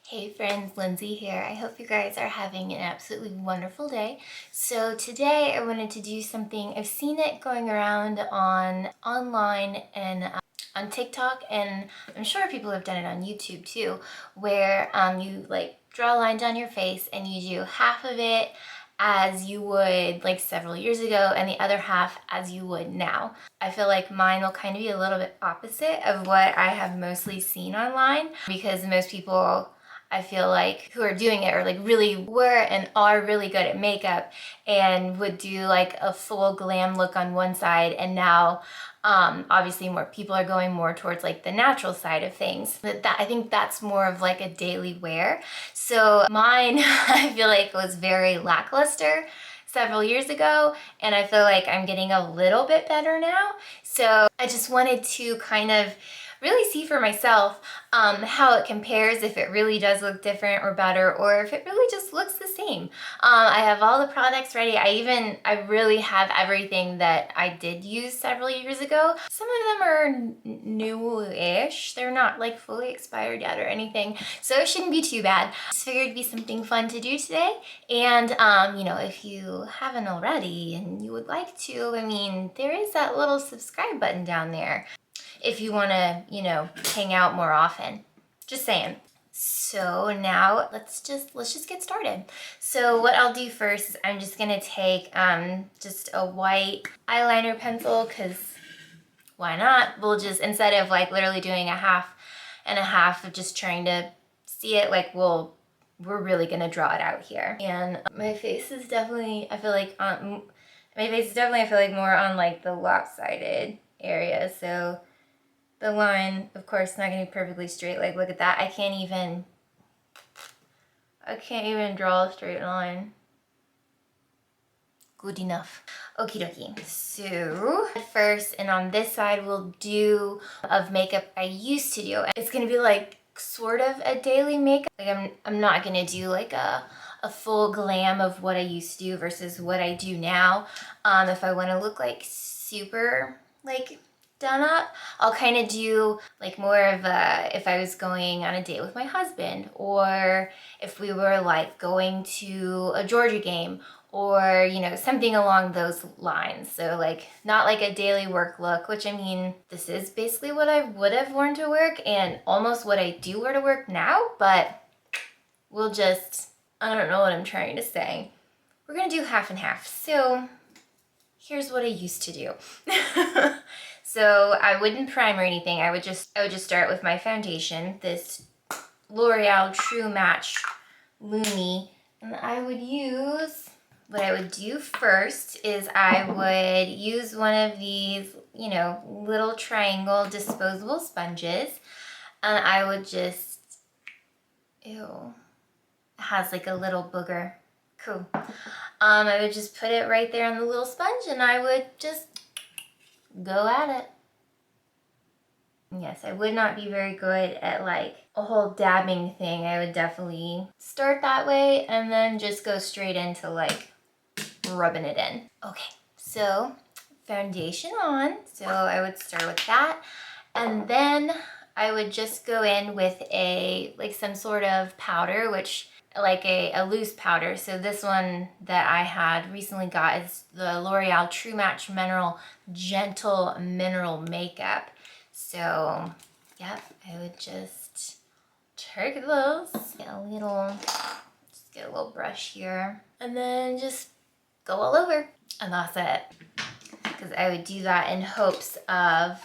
Hey friends, Lynsey here. I hope you guys are having an absolutely wonderful day. So today I wanted to do something. I've seen it going around online and on TikTok, and I'm sure people have done it on YouTube too, where you like draw a line down your face and you do half of it as you would like several years ago and the other half as you would now. I feel like mine will kind of be a little bit opposite of what I have mostly seen online, because most people I feel like who are doing it or like really were and are really good at makeup and would do like a full glam look on one side, and now obviously more people are going more towards like the natural side of things. That I think that's more of like a daily wear. So mine I feel like was very lackluster several years ago, and I feel like I'm getting a little bit better now. So I just wanted to kind of really see for myself how it compares, if it really does look different or better, or if it really just looks the same. I have all the products ready. I really have everything that I did use several years ago. Some of them are new-ish. They're not like fully expired yet or anything, so it shouldn't be too bad. Just figured it'd be something fun to do today. And you know, if you haven't already and you would like to, I mean, there is that little subscribe button down there if you want to, you know, hang out more often. Just saying. So now let's just get started. So what I'll do first is I'm just gonna take just a white eyeliner pencil, because why not? We'll just, instead of like literally doing a half and a half of just trying to see it, like we're really gonna draw it out here. And my face is definitely, I feel like more on like the lopsided area. So the line, of course, not gonna be perfectly straight. Like, look at that. I can't even draw a straight line. Good enough. Okie dokie. So first, and on this side, we'll do of makeup I used to do. It's gonna be like sort of a daily makeup. Like I'm not gonna do like a full glam of what I used to do versus what I do now. If I want to look like super like done up, I'll kind of do like more of a, if I was going on a date with my husband, or if we were like going to a Georgia game, or you know, something along those lines. So like not like a daily work look, which I mean, this is basically what I would have worn to work and almost what I do wear to work now, but we'll just, I don't know what I'm trying to say. We're gonna do half and half. So here's what I used to do. So I wouldn't prime or anything. I would just start with my foundation, this L'Oreal True Match Lumi, and what I would do first is I would use one of these, you know, little triangle disposable sponges, and I would just, ew, it has like a little booger. Cool. I would just put it right there on the little sponge, and I would just go at it. Yes, I would not be very good at like a whole dabbing thing. I would definitely start that way and then just go straight into like rubbing it in. Okay, so foundation on. So I would start with that, and then I would just go in with a like some sort of powder, which like a loose powder. So this one that I had recently got is the L'Oreal True Match Gentle Mineral Makeup. So yep, I would just take those, get a little brush here, and then just go all over, and that's it. Because I would do that in hopes of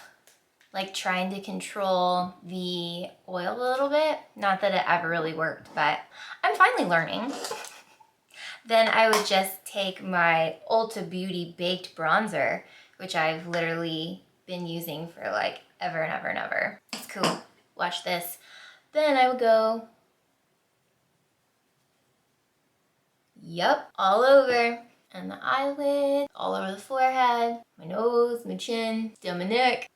like trying to control the oil a little bit. Not that it ever really worked, but I'm finally learning. Then I would just take my Ulta Beauty Baked Bronzer, which I've literally been using for like ever and ever and ever. It's cool. Watch this. Then I would go, yup, all over. And the eyelid, all over the forehead, my nose, my chin, down my neck.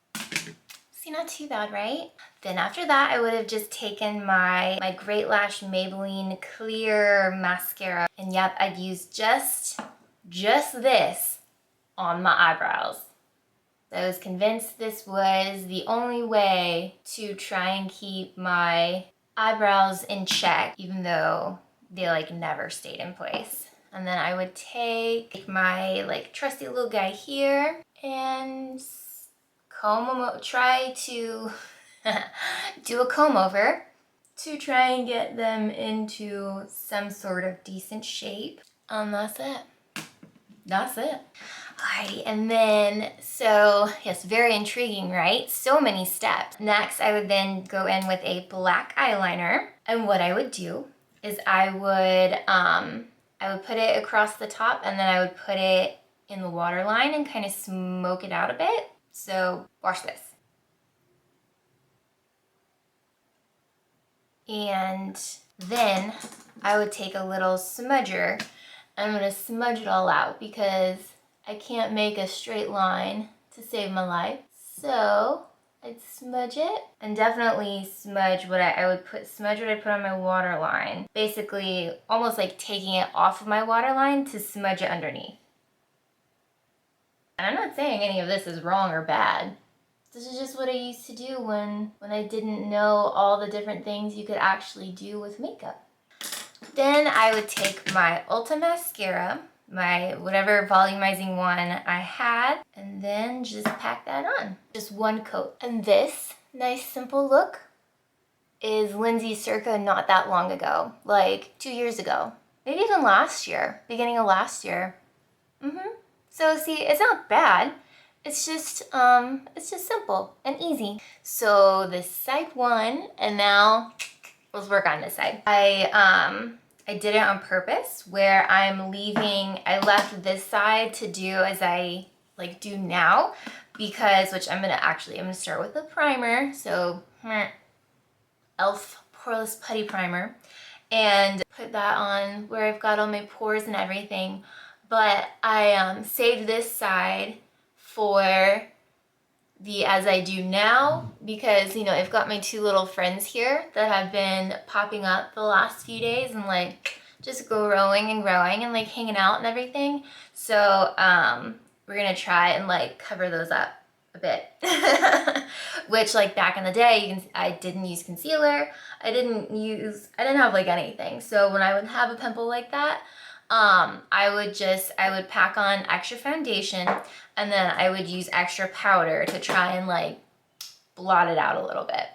See, not too bad, right? Then after that, I would have just taken my Great Lash Maybelline Clear Mascara. And yep, I'd use just this on my eyebrows. I was convinced this was the only way to try and keep my eyebrows in check, even though they like never stayed in place. And then I would take my like trusty little guy here and comb them, try to do a comb over to try and get them into some sort of decent shape. And that's it. That's it. Alrighty, and then, so yes, very intriguing, right? So many steps. Next, I would then go in with a black eyeliner. And what I would do is I would put it across the top, and then I would put it in the waterline and kind of smoke it out a bit. So watch this. And then I would take a little smudger. I'm gonna smudge it all out because I can't make a straight line to save my life. So I'd smudge it, and definitely smudge what I would put on my water line. Basically almost like taking it off of my water line to smudge it underneath. And I'm not saying any of this is wrong or bad. This is just what I used to do when I didn't know all the different things you could actually do with makeup. Then I would take my Ulta mascara, my whatever volumizing one I had, and then just pack that on. Just one coat. And this nice simple look is Lynsey circa not that long ago, like 2 years ago. Maybe even last year, beginning of last year. So see, it's not bad. It's just simple and easy. So this side one, and now let's work on this side. I did it on purpose where I left this side to do as I like do now, because, which I'm gonna start with the primer. So e.l.f. Poreless Putty Primer, and put that on where I've got all my pores and everything. But I saved this side for the as I do now, because, you know, I've got my two little friends here that have been popping up the last few days and like just growing and like hanging out and everything. So we're gonna try and like cover those up a bit. Which, like, back in the day, I didn't use concealer. I didn't have like anything. So when I would have a pimple like that, I would pack on extra foundation, and then I would use extra powder to try and like blot it out a little bit.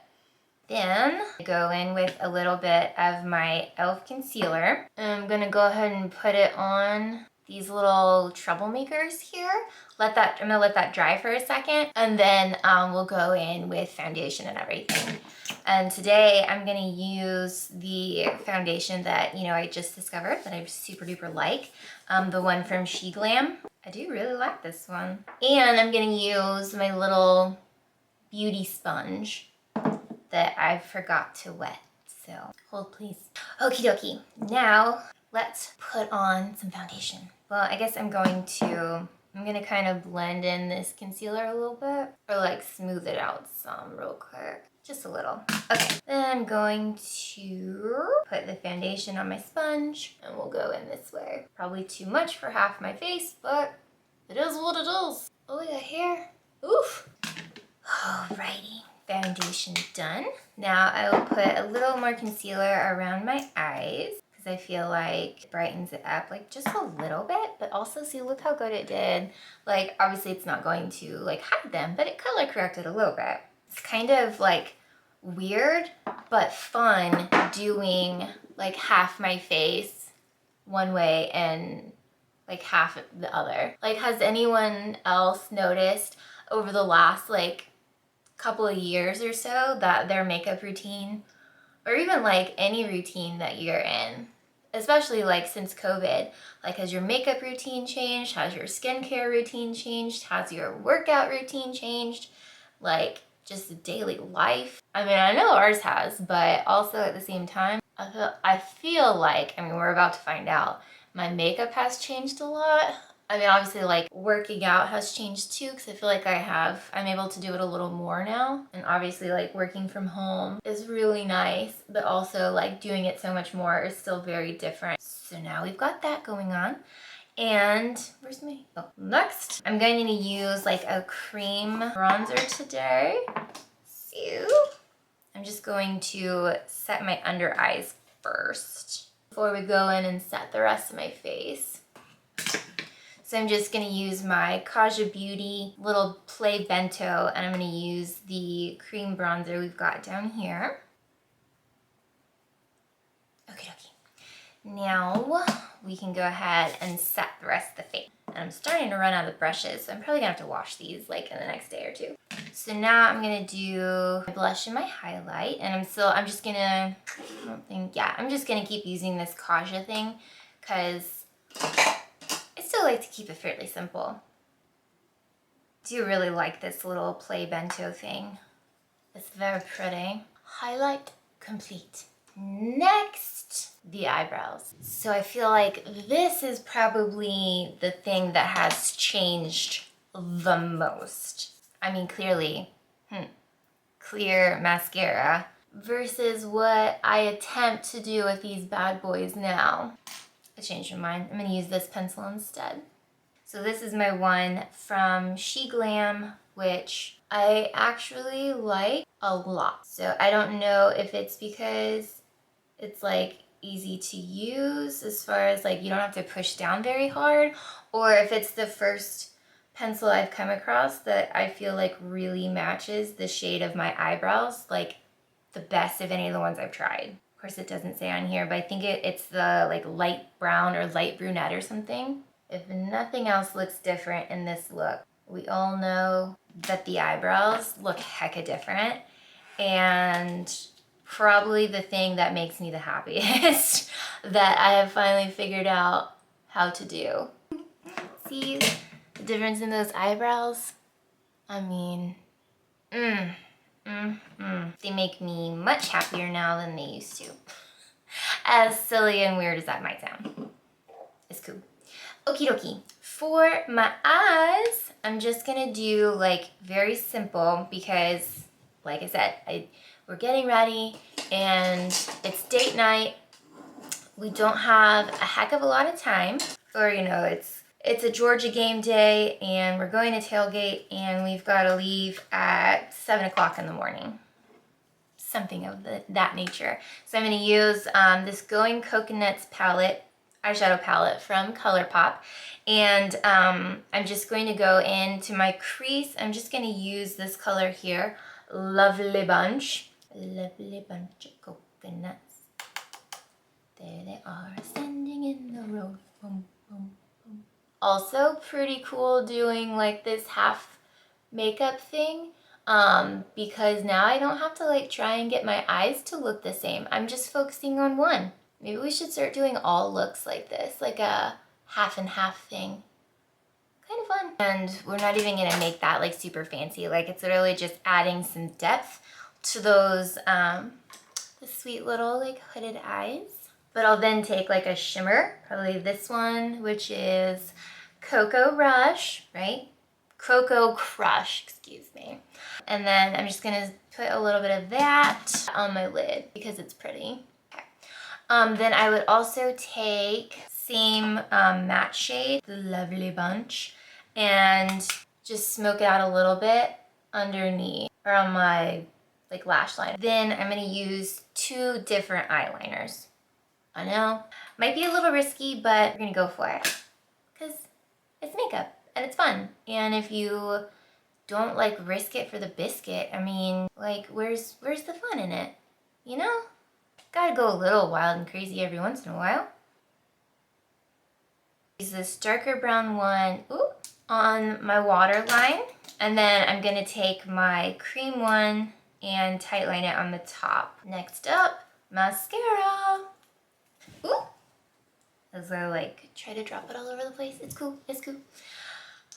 Then I go in with a little bit of my e.l.f. concealer. I'm gonna go ahead and put it on these little troublemakers here. I'm gonna let that dry for a second, and then we'll go in with foundation and everything. And today I'm gonna use the foundation that, you know, I just discovered that I super duper like, the one from She Glam. I do really like this one. And I'm gonna use my little beauty sponge that I forgot to wet. So hold please. Okie dokie. Now let's put on some foundation. Well, I guess I'm gonna kind of blend in this concealer a little bit, or like smooth it out some real quick. Just a little. Okay, then I'm going to put the foundation on my sponge, and we'll go in this way. Probably too much for half my face, but it is what it is. Oh, we got hair. Oof. Alrighty, foundation done. Now I will put a little more concealer around my eyes, because I feel like it brightens it up like just a little bit, but also see, look how good it did. Like, obviously it's not going to like hide them, but it color corrected a little bit. It's kind of like weird but fun doing like half my face one way and like half the other. Like, has anyone else noticed over the last like couple of years or so that their makeup routine, or even like any routine that you're in, especially like since COVID, like, has your makeup routine changed? Has your skincare routine changed? Has your workout routine changed? Like, just daily life. I mean, I know ours has, but also at the same time, I feel like, I mean, we're about to find out, my makeup has changed a lot. I mean, obviously, like, working out has changed too, because I feel like I'm able to do it a little more now. And obviously, like, working from home is really nice, but also, like, doing it so much more is still very different. So now we've got that going on. And where's my, oh, next, I'm going to use like a cream bronzer today. So I'm just going to set my under eyes first before we go in and set the rest of my face. So I'm just gonna use my Kaja Beauty little play bento, and I'm gonna use the cream bronzer we've got down here. Okay, now we can go ahead and set the rest of the face. And I'm starting to run out of brushes, so I'm probably gonna have to wash these like in the next day or two. So now I'm gonna do my blush and my highlight, and I'm just gonna keep using this Kaja thing because I still like to keep it fairly simple. I do really like this little play bento thing. It's very pretty. Highlight complete. Next, the eyebrows. So I feel like this is probably the thing that has changed the most. I mean, clearly, clear mascara versus what I attempt to do with these bad boys now. I changed my mind. I'm gonna use this pencil instead. So this is my one from She Glam, which I actually like a lot. So I don't know if it's because it's like easy to use as far as like you don't have to push down very hard, or if it's the first pencil I've come across that I feel like really matches the shade of my eyebrows like the best of any of the ones I've tried. Of course it doesn't say on here, but I think it's the like light brown or light brunette or something. If nothing else looks different in this look, we all know that the eyebrows look hecka different, and probably the thing that makes me the happiest that I have finally figured out how to do. See the difference in those eyebrows? I mean, they make me much happier now than they used to. As silly and weird as that might sound. It's cool. Okie dokie. For my eyes, I'm just gonna do like very simple because, like I said, we're getting ready and it's date night. We don't have a heck of a lot of time, or you know, it's a Georgia game day and we're going to tailgate and we've got to leave at 7 o'clock in the morning. Something of that nature. So I'm going to use this Going Coconuts eyeshadow palette from ColourPop, and I'm just going to go into my crease. I'm just going to use this color here, Lovely Bunch of coconuts. There they are, standing in the road. Boom, boom, boom. Also pretty cool doing like this half makeup thing, because now I don't have to like try and get my eyes to look the same. I'm just focusing on one. Maybe we should start doing all looks like this, like a half and half thing. Kind of fun. And we're not even gonna make that like super fancy. Like it's literally just adding some depth to those, the sweet little like hooded eyes. But I'll then take like a shimmer, probably this one, which is Cocoa Rush, right? Cocoa Crush, excuse me. And then I'm just gonna put a little bit of that on my lid because it's pretty. Then I would also take same matte shade, the Lovely Bunch, and just smoke it out a little bit underneath or on my like lash line. Then I'm gonna use 2 different eyeliners. I know, might be a little risky, but we're gonna go for it because it's makeup and it's fun. And if you don't like risk it for the biscuit, I mean, like where's the fun in it, you know? Gotta go a little wild and crazy every once in a while. Use this darker brown one on my waterline, and then I'm gonna take my cream one and tightline it on the top. Next up, mascara. Ooh. As I like try to drop it all over the place. It's cool, it's cool.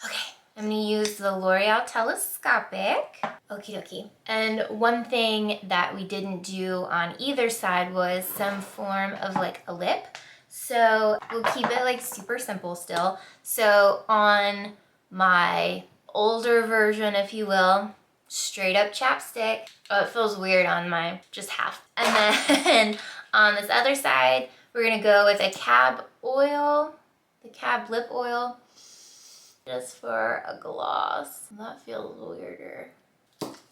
Okay, I'm gonna use the L'Oreal Telescopic. Okie dokie. And one thing that we didn't do on either side was some form of like a lip. So we'll keep it like super simple still. So on my older version, if you will, straight up chapstick. Oh, it feels weird on my just half. And then on this other side, we're gonna go with a Cab oil, the Cab lip oil, just for a gloss. That feels weirder.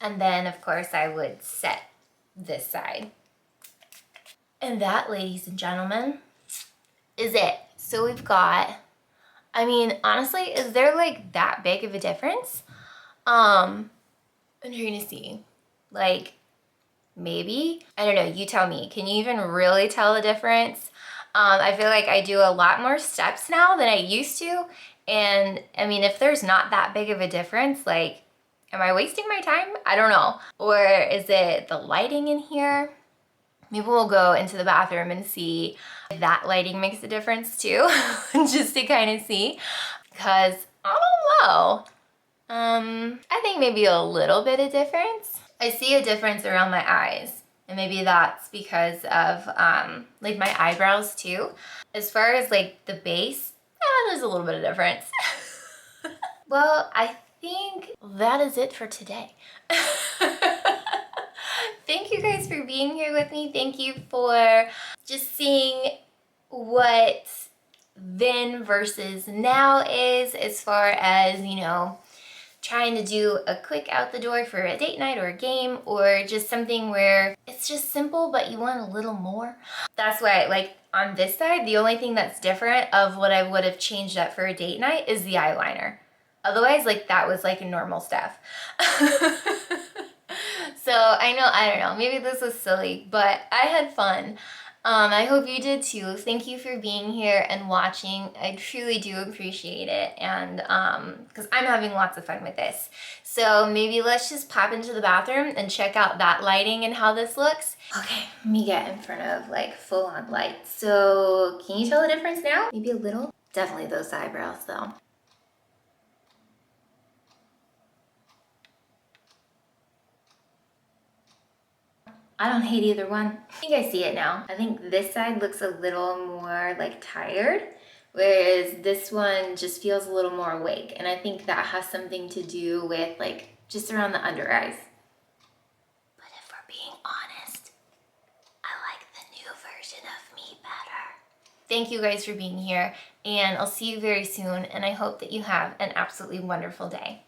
And then of course I would set this side. And that, ladies and gentlemen, is it. So we've got, I mean, honestly, is there like that big of a difference? And you're gonna see, like, maybe, I don't know, you tell me. Can you even really tell the difference? I feel like I do a lot more steps now than I used to. And I mean, if there's not that big of a difference, like, am I wasting my time? I don't know. Or is it the lighting in here? Maybe we'll go into the bathroom and see if that lighting makes a difference too, just to kind of see. Because I don't know. I think maybe a little bit of difference. I see a difference around my eyes, and maybe that's because of like my eyebrows too. As far as like the base, there's a little bit of difference. Well, I think that is it for today. Thank you guys for being here with me. Thank you for just seeing what then versus now is, as far as, you know, trying to do a quick out the door for a date night or a game, or just something where it's just simple but you want a little more. That's why, like, on this side, the only thing that's different of what I would have changed up for a date night is the eyeliner. Otherwise, like, that was like normal stuff. So I don't know, maybe this was silly, but I had fun. I hope you did too. Thank you for being here and watching. I truly do appreciate it, and because I'm having lots of fun with this. So maybe let's just pop into the bathroom and check out that lighting and how this looks. Okay, let me get in front of like full-on light. So can you tell the difference now? Maybe a little? Definitely those eyebrows though. I don't hate either one. I think I see it now. I think this side looks a little more like tired, whereas this one just feels a little more awake. And I think that has something to do with like just around the under eyes. But if we're being honest, I like the new version of me better. Thank you guys for being here, and I'll see you very soon, and I hope that you have an absolutely wonderful day.